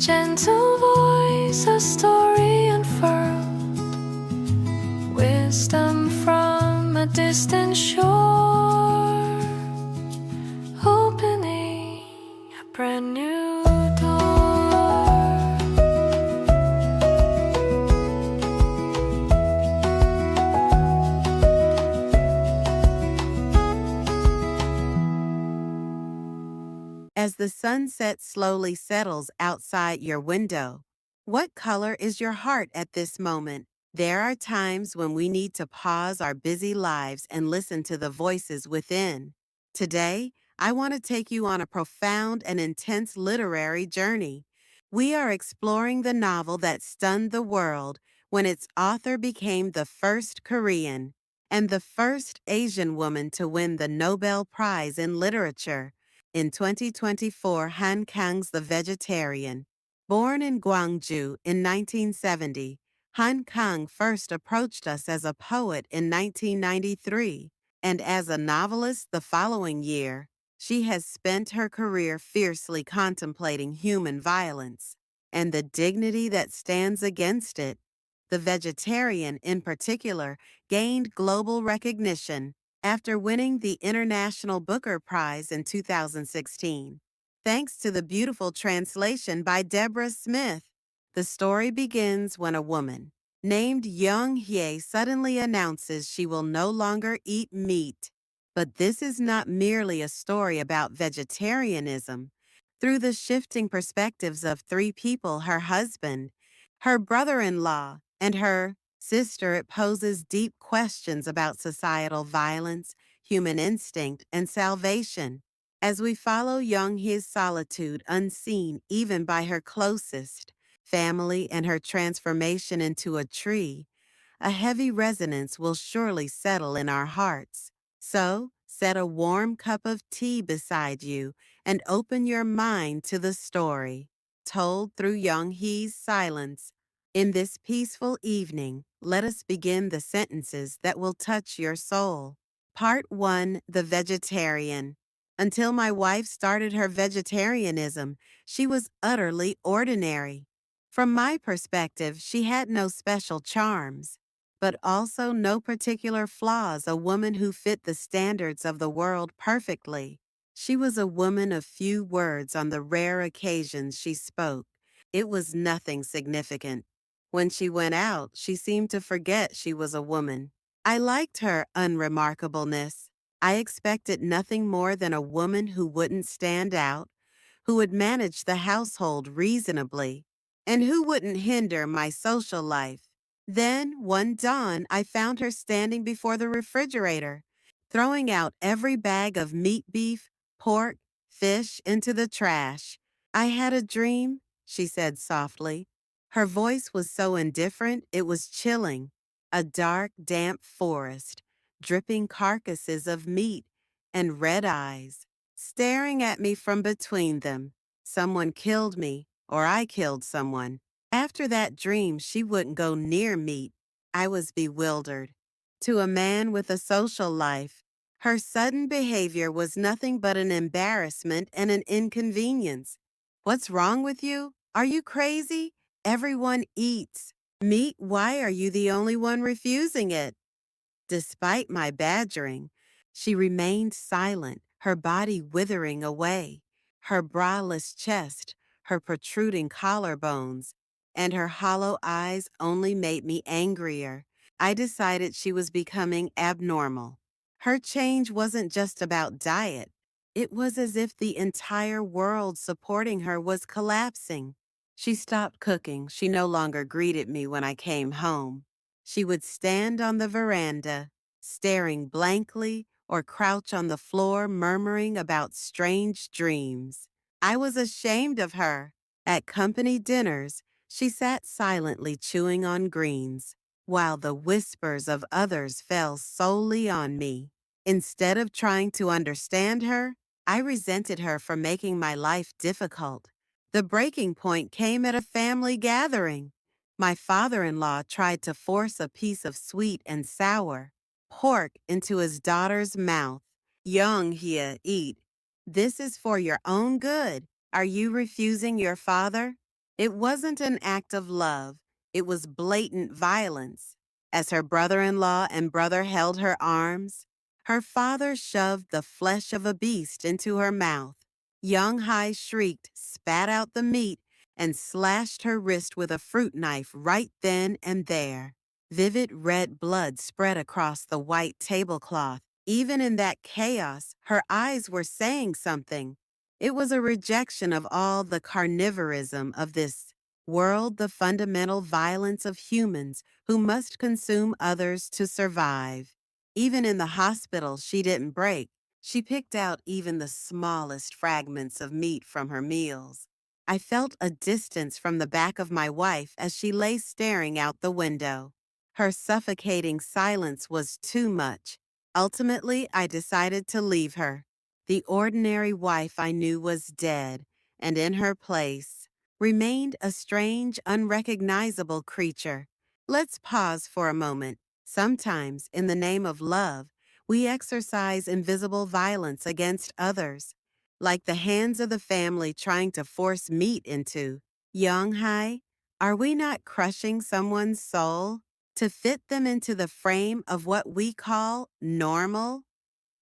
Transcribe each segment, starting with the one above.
gentle voice, a story unfurled, wisdom from a distant shore, opening a brand new door. As the sunset slowly settles outside your window, what color is your heart at this moment? There are times when we need to pause our busy lives and listen to the voices within. Today, I want to take you on a profound and intense literary journey. We are exploring the novel that stunned the world when its author became the first Korean and the first Asian woman to win the Nobel Prize in Literature. In 2024, Han Kang's The Vegetarian. Born in Gwangju in 1970, Han Kang first approached us as a poet in 1993, and as a novelist the following year. She has spent her career fiercely contemplating human violence and the dignity that stands against it. The Vegetarian, in particular, gained global recognition after winning the International Booker Prize in 2016. Thanks to the beautiful translation by Deborah Smith. The story begins when a woman named Young Hye suddenly announces she will no longer eat meat. But this is not merely a story about vegetarianism. Through the shifting perspectives of three people, her husband, her brother-in-law, and her sister, it poses deep questions about societal violence, human instinct, and salvation. As we follow Young Hye's solitude unseen even by her closest family and her transformation into a tree, a heavy resonance will surely settle in our hearts. So, set a warm cup of tea beside you and open your mind to the story, told through Young Hee's silence. In this peaceful evening, let us begin the sentences that will touch your soul. Part 1, The Vegetarian. Until my wife started her vegetarianism, she was utterly ordinary. From my perspective, she had no special charms, but also no particular flaws, a woman who fit the standards of the world perfectly. She was a woman of few words on the rare occasions she spoke. It was nothing significant. When she went out, she seemed to forget she was a woman. I liked her unremarkableness. I expected nothing more than a woman who wouldn't stand out, who would manage the household reasonably, and who wouldn't hinder my social life. Then, one dawn, I found her standing before the refrigerator, throwing out every bag of meat, beef, pork, fish into the trash. I had a dream, she said softly. Her voice was so indifferent it was chilling. A dark, damp forest, dripping carcasses of meat, and red eyes, staring at me from between them. Someone killed me, or I killed someone. After that dream, she wouldn't go near meat. I was bewildered. To a man with a social life, her sudden behavior was nothing but an embarrassment and an inconvenience. What's wrong with you? Are you crazy? Everyone eats meat. Why are you the only one refusing it? Despite my badgering, she remained silent, her body withering away, her braless chest, her protruding collarbones, and her hollow eyes only made me angrier. I decided she was becoming abnormal. Her change wasn't just about diet. It was as if the entire world supporting her was collapsing. She stopped cooking. She no longer greeted me when I came home. She would stand on the veranda, staring blankly, or crouch on the floor murmuring about strange dreams. I was ashamed of her. At company dinners, she sat silently chewing on greens, while the whispers of others fell solely on me. Instead of trying to understand her, I resented her for making my life difficult. The breaking point came at a family gathering. My father-in-law tried to force a piece of sweet and sour pork into his daughter's mouth. Young Hye, eat. This is for your own good. Are you refusing your father? It wasn't an act of love, it was blatant violence. As her brother in law and brother held her arms, her father shoved the flesh of a beast into her mouth. Young Hai shrieked, spat out the meat, and slashed her wrist with a fruit knife right then and there. Vivid red blood spread across the white tablecloth. Even in that chaos, her eyes were saying something. It was a rejection of all the carnivorism of this world, the fundamental violence of humans who must consume others to survive. Even in the hospital, she didn't break. She picked out even the smallest fragments of meat from her meals. I felt a distance from the back of my wife as she lay staring out the window. Her suffocating silence was too much. Ultimately, I decided to leave her. The ordinary wife I knew was dead, and in her place remained a strange, unrecognizable creature. Let's pause for a moment. Sometimes, in the name of love, we exercise invisible violence against others, like the hands of the family trying to force meat into. Young Hai, are we not crushing someone's soul to fit them into the frame of what we call normal?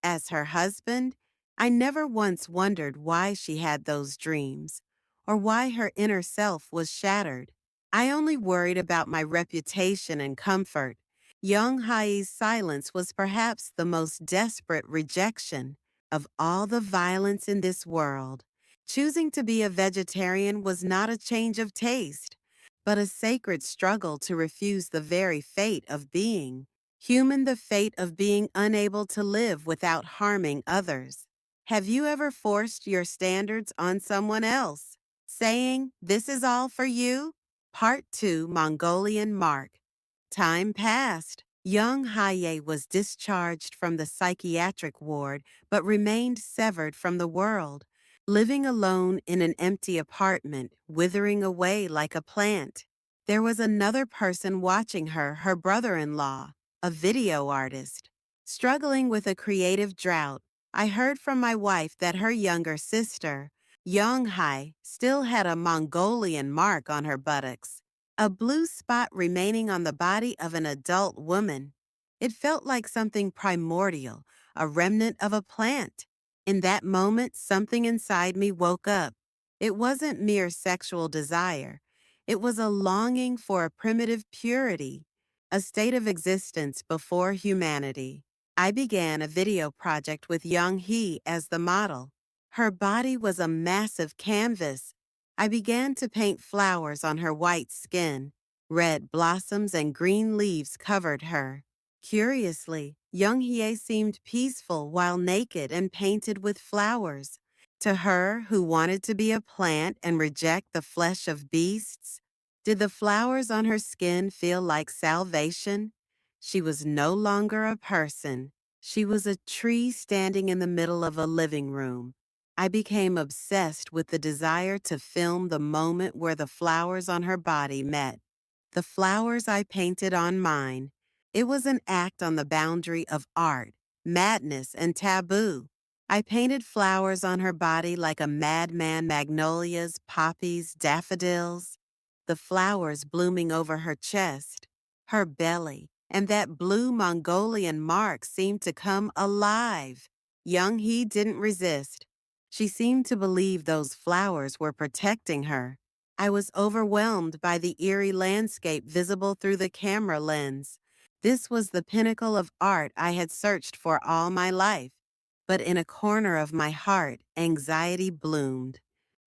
As her husband, I never once wondered why she had those dreams or why her inner self was shattered. I only worried about my reputation and comfort. Young Hai's silence was perhaps the most desperate rejection of all the violence in this world. Choosing to be a vegetarian was not a change of taste, but a sacred struggle to refuse the very fate of being human, the fate of being unable to live without harming others. Have you ever forced your standards on someone else, saying, "This is all for you"? Part 2, Mongolian Mark. Time passed. Young Haye was discharged from the psychiatric ward but remained severed from the world, living alone in an empty apartment, withering away like a plant. There was another person watching her, her brother-in-law, a video artist. Struggling with a creative drought, I heard from my wife that her younger sister, Young Hai, still had a Mongolian mark on her buttocks, a blue spot remaining on the body of an adult woman. It felt like something primordial, a remnant of a plant. In that moment, something inside me woke up. It wasn't mere sexual desire. It was a longing for a primitive purity, a state of existence before humanity. I began a video project with Young Hee as the model. Her body was a massive canvas. I began to paint flowers on her white skin. Red blossoms and green leaves covered her. Curiously, Young Hye seemed peaceful while naked and painted with flowers. To her, who wanted to be a plant and reject the flesh of beasts, did the flowers on her skin feel like salvation? She was no longer a person. She was a tree standing in the middle of a living room. I became obsessed with the desire to film the moment where the flowers on her body met. The flowers I painted on mine. It was an act on the boundary of art, madness, and taboo. I painted flowers on her body like a madman, magnolias, poppies, daffodils. The flowers blooming over her chest, her belly, and that blue Mongolian mark seemed to come alive. Young Hee didn't resist. She seemed to believe those flowers were protecting her. I was overwhelmed by the eerie landscape visible through the camera lens. This was the pinnacle of art I had searched for all my life. But in a corner of my heart, anxiety bloomed.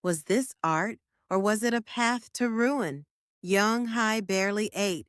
Was this art, or was it a path to ruin? Young Hai barely ate.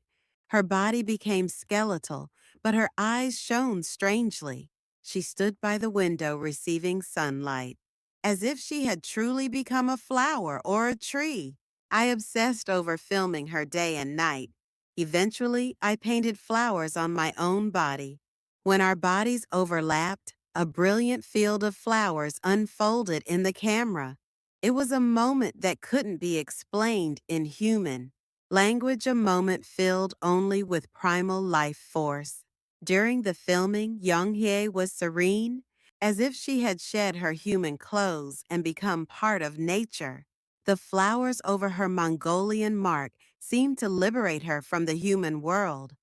Her body became skeletal, but her eyes shone strangely. She stood by the window receiving sunlight, as if she had truly become a flower or a tree. I obsessed over filming her day and night. Eventually, I painted flowers on my own body. When our bodies overlapped, a brilliant field of flowers unfolded in the camera. It was a moment that couldn't be explained in human language, a moment filled only with primal life force. During the filming, Young Hye was serene, as if she had shed her human clothes and become part of nature. The flowers over her Mongolian mark seemed to liberate her from the human world.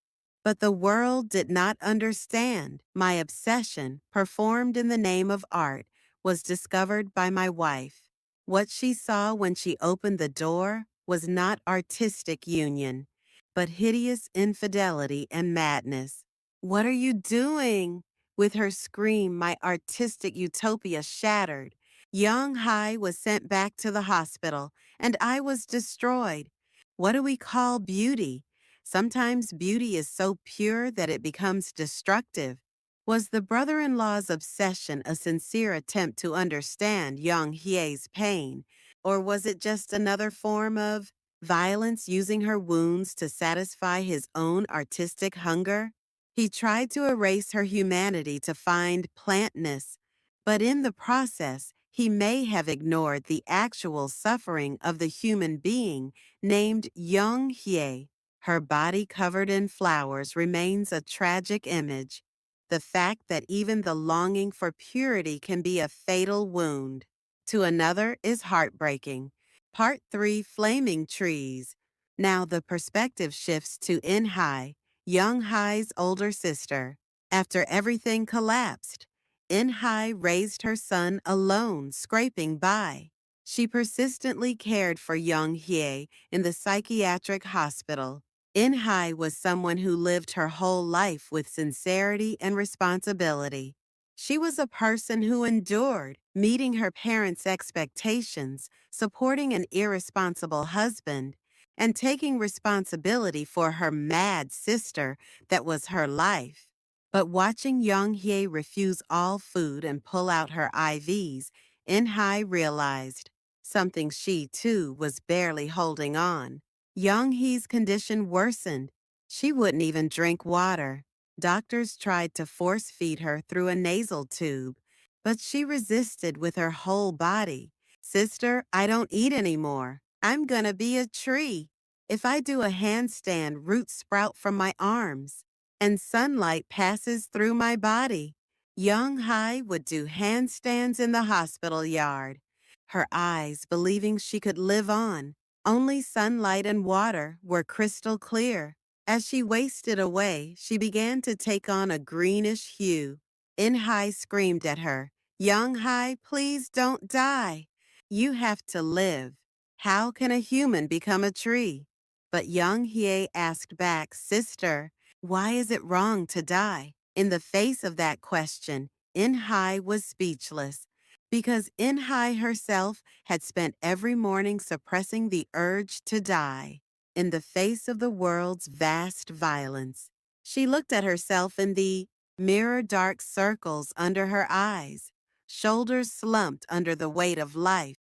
But the world did not understand. My obsession, performed in the name of art, was discovered by my wife. What she saw when she opened the door was not artistic union, but hideous infidelity and madness. "What are you doing?" With her scream, my artistic utopia shattered. Young Hai was sent back to the hospital, and I was destroyed. What do we call beauty? Sometimes beauty is so pure that it becomes destructive. Was the brother-in-law's obsession a sincere attempt to understand young Hie's pain, or was it just another form of violence using her wounds to satisfy his own artistic hunger? He tried to erase her humanity to find plantness, but in the process, he may have ignored the actual suffering of the human being named Young Hie. Her body covered in flowers remains a tragic image. The fact that even the longing for purity can be a fatal wound to another is heartbreaking. Part 3, Flaming Trees. Now the perspective shifts to Inhai, Young Hai's older sister. After everything collapsed, Inhai raised her son alone, scraping by. She persistently cared for young Hie in the psychiatric hospital. Inhai was someone who lived her whole life with sincerity and responsibility. She was a person who endured, meeting her parents' expectations, supporting an irresponsible husband, and taking responsibility for her mad sister that was her life. But watching Young Hye refuse all food and pull out her IVs, Inhai realized something she, too, was barely holding on. Young Hee's condition worsened. She wouldn't even drink water. Doctors tried to force feed her through a nasal tube, but she resisted with her whole body. "Sister, I don't eat anymore. I'm gonna be a tree. If I do a handstand, roots sprout from my arms, and sunlight passes through my body." Young Hai would do handstands in the hospital yard, her eyes believing she could live on. Only sunlight and water were crystal clear. As she wasted away, she began to take on a greenish hue. Inhai screamed at her, "Young Hai, please don't die. You have to live. How can a human become a tree?" But Young Hie asked back, "Sister, why is it wrong to die?" In the face of that question, Inhai was speechless, because Inhai herself had spent every morning suppressing the urge to die. In the face of the world's vast violence, she looked at herself in the mirror dark circles under her eyes, shoulders slumped under the weight of life.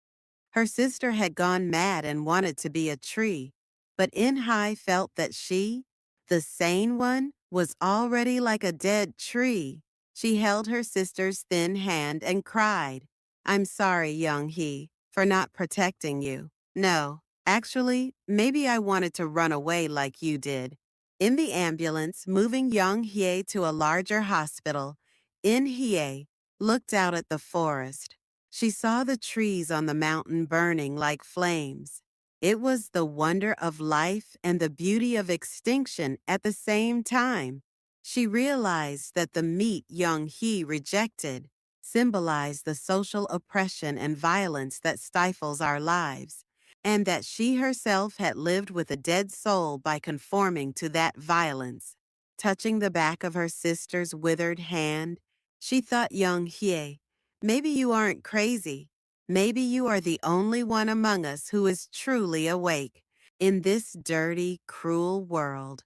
Her sister had gone mad and wanted to be a tree, but Inhai felt that she, the sane one, was already like a dead tree. She held her sister's thin hand and cried, "I'm sorry, Young Hee, for not protecting you. No, actually, maybe I wanted to run away like you did." In the ambulance, moving Young Hye to a larger hospital, In Hye looked out at the forest. She saw the trees on the mountain burning like flames. It was the wonder of life and the beauty of extinction at the same time. She realized that the meat Young Hee rejected symbolized the social oppression and violence that stifles our lives, and that she herself had lived with a dead soul by conforming to that violence. Touching the back of her sister's withered hand, she thought Young Hye, maybe you aren't crazy. Maybe you are the only one among us who is truly awake. In this dirty, cruel world,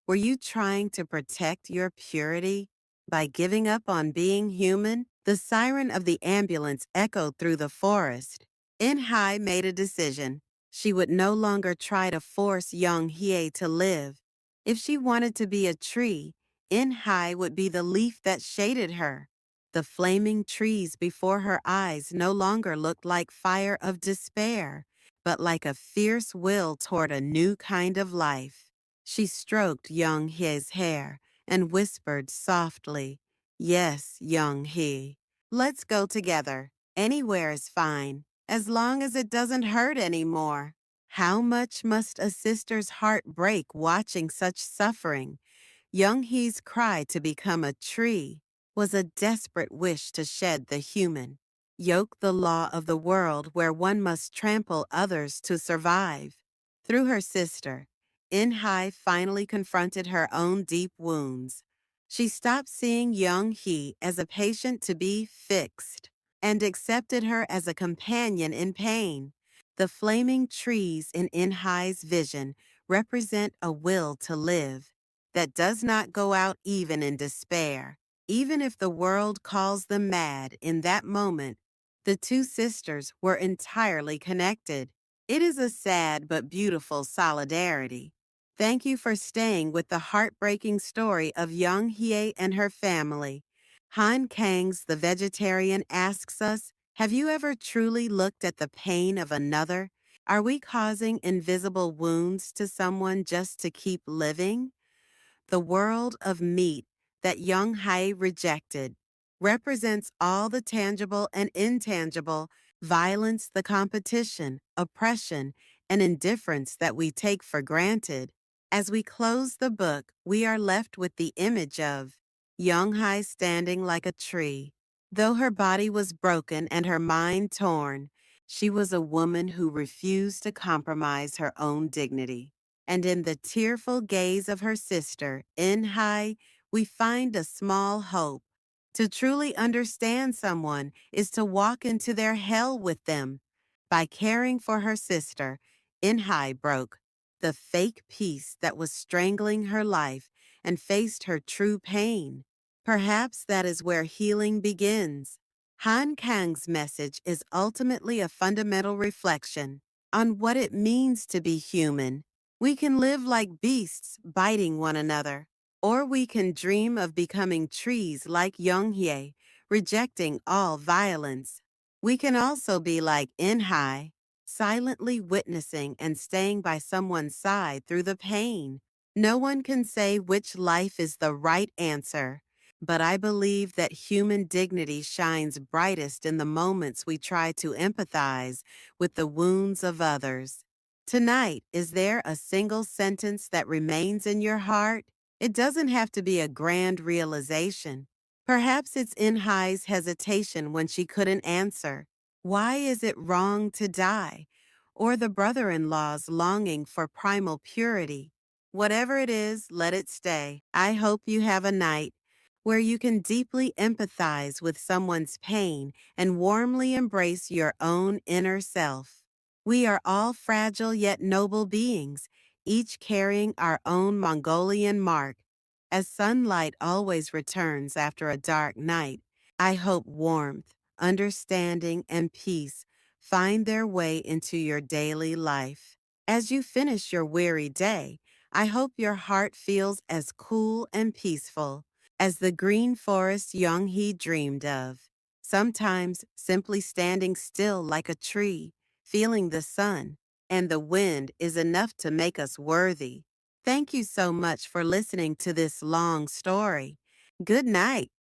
were you trying to protect your purity by giving up on being human? The siren of the ambulance echoed through the forest. Inhai made a decision. She would no longer try to force Young Hye to live. If she wanted to be a tree, Inhai would be the leaf that shaded her. The flaming trees before her eyes no longer looked like fire of despair, but like a fierce will toward a new kind of life. She stroked Young He's hair and whispered softly, "Yes, Young He. Let's go together. Anywhere is fine. as long as it doesn't hurt anymore. How much must a sister's heart break watching such suffering? Young Hee's cry to become a tree was a desperate wish to shed the human, yoke the law of the world where one must trample others to survive. Through her sister, In Hai finally confronted her own deep wounds. She stopped seeing Young Hee as a patient to be fixed and accepted her as a companion in pain. The flaming trees in Hai's vision represent a will to live that does not go out even in despair. Even if the world calls them mad in that moment, the two sisters were entirely connected. It is a sad but beautiful solidarity. Thank you for staying with the heartbreaking story of Young Hye and her family. Han Kang's The Vegetarian asks us, have you ever truly looked at the pain of another? Are we causing invisible wounds to someone just to keep living? The world of meat that Young Hai rejected represents all the tangible and intangible violence, the competition, oppression, and indifference that we take for granted. As we close the book, we are left with the image of Young Hai standing like a tree. Though her body was broken and her mind torn, she was a woman who refused to compromise her own dignity. And in the tearful gaze of her sister, In Hai, we find a small hope. To truly understand someone is to walk into their hell with them. By caring for her sister, In Hai broke the fake peace that was strangling her life and faced her true pain. Perhaps that is where healing begins. Han Kang's message is ultimately a fundamental reflection on what it means to be human. We can live like beasts, biting one another, or we can dream of becoming trees like Yonghye, rejecting all violence. We can also be like Inhai, silently witnessing and staying by someone's side through the pain. No one can say which life is the right answer, but I believe that human dignity shines brightest in the moments we try to empathize with the wounds of others. Tonight, is there a single sentence that remains in your heart? It doesn't have to be a grand realization. Perhaps it's Inhai's hesitation when she couldn't answer. Why is it wrong to die? Or the brother-in-law's longing for primal purity. Whatever it is, let it stay. I hope you have a night where you can deeply empathize with someone's pain and warmly embrace your own inner self. We are all fragile yet noble beings, each carrying our own Mongolian mark. As sunlight always returns after a dark night, I hope warmth, understanding, and peace find their way into your daily life. As you finish your weary day, I hope your heart feels as cool and peaceful as the green forest Yonghee dreamed of. Sometimes simply standing still like a tree, feeling the sun and the wind is enough to make us worthy. Thank you so much for listening to this long story. Good night.